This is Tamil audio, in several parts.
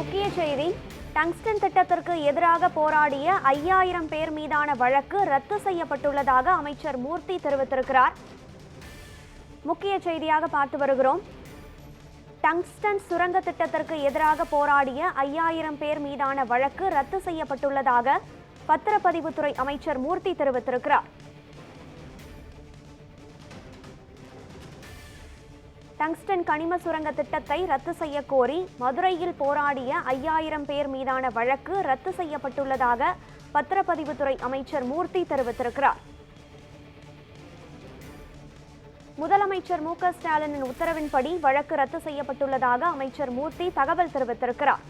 முக்கிய செய்தி. டங்ஸ்டன் திட்டத்திற்கு எதிராக போராடிய 5000 பேர் மீதான வழக்கு ரத்து செய்யப்பட்டுள்ளதாக அமைச்சர் மூர்த்தி தெரிவித்திருக்கிறார். முக்கிய செய்தியாக பார்த்து வருகிறோம். டங்ஸ்டன் சுரங்க திட்டத்திற்கு எதிராக போராடிய 5000 பேர் மீதான வழக்கு ரத்து செய்யப்பட்டுள்ளதாக பத்திரப்பதிவுத்துறை அமைச்சர் மூர்த்தி தெரிவித்திருக்கிறார். டங்ஸ்டன் கனிம சுரங்க திட்டத்தை ரத்து செய்ய கோரி மதுரையில் போராடிய 5000 பேர் மீதான வழக்கு ரத்து செய்யப்பட்டுள்ளதாக பத்திரப்பதிவுத்துறை அமைச்சர் மூர்த்தி தெரிவித்திருக்கிறார். முதலமைச்சர் மு.க. ஸ்டாலினின் உத்தரவின்படி வழக்கு ரத்து செய்யப்பட்டுள்ளதாக அமைச்சர் மூர்த்தி தகவல் தெரிவித்திருக்கிறார்.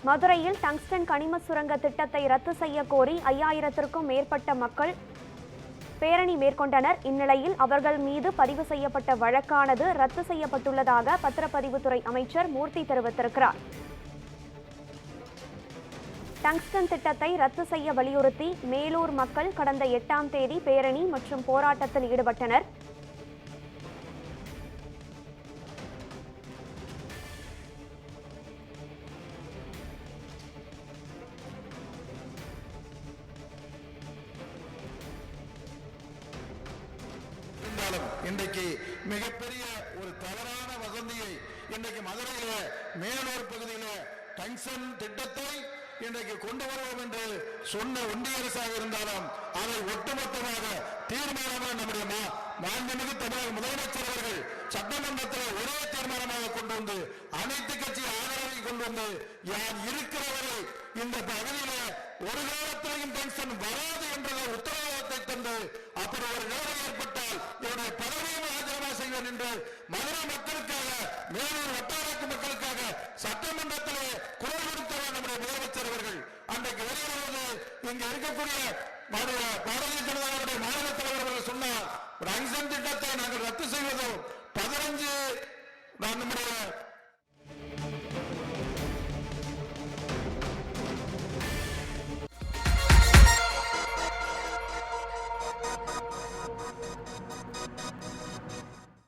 மதுரையில் டங்ஸ்டன் கனிம சுரங்க திட்டத்தை ரத்து செய்ய கோரி 5000த்திற்கும் மேற்பட்ட மக்கள் பேரணி மேற்கொண்டனர். இந்நிலையில் அவர்கள் மீது பதிவு செய்யப்பட்ட வழக்கானது ரத்து செய்யப்பட்டுள்ளதாக பத்திரப்பதிவுத்துறை அமைச்சர் மூர்த்தி தெரிவித்திருக்கிறார். டங்ஸ்டன் திட்டத்தை ரத்து செய்ய வலியுறுத்தி மேலூர் மக்கள் கடந்த 8ஆம் தேதி பேரணி மற்றும் போராட்டத்தில் ஈடுபட்டனர். இன்றைக்கு மிகப்பெரிய ஒரு தவறான வதந்தியை இன்றைக்கு மதுரையில மேலூர் பகுதியில டங்ஸ்டன் திட்டத்தை இன்றைக்கு கொண்டு வருவோம் என்று சொன்ன ஒன்றிய அரசாக இருந்தாலும் அதை ஒட்டுமொத்தமாக தீர்மானமாக நம்முடைய மாண்புமிகு தமிழக முதலமைச்சர் அவர்கள் சட்டமன்றத்தில் ஒரே தீர்மானமாக கொண்டு வந்து அனைத்து கட்சி ஆதரவை கொண்டு வந்து யார் இருக்கிறவரை இந்த பகுதியில ஒரு காலத்திலையும் டங்ஸ்டன் வராது என்ற உத்தரவாதத்தை தந்து அப்படி ஒரு நிலை ஏற்பட்டால் இவருடைய பதவியை ராஜினாமா செய்வேன் என்று மதுரை மக்களுக்காக மேலூர் வட்டாரத்து மக்களுக்காக சட்டமன்றத்திலே குரல் கொடுத்தவர் நம்முடைய முதலமைச்சர் அவர்கள் அன்றைக்கு வெளியிடுவது இங்க இருக்கக்கூடிய பாரதிய ஜனதாவுடைய மாநில தலைவர் அவர்கள் சொன்னார், டங்ஸ்டன் திட்டத்தை நாங்கள் ரத்து செய்வதோ 15 நம்முடைய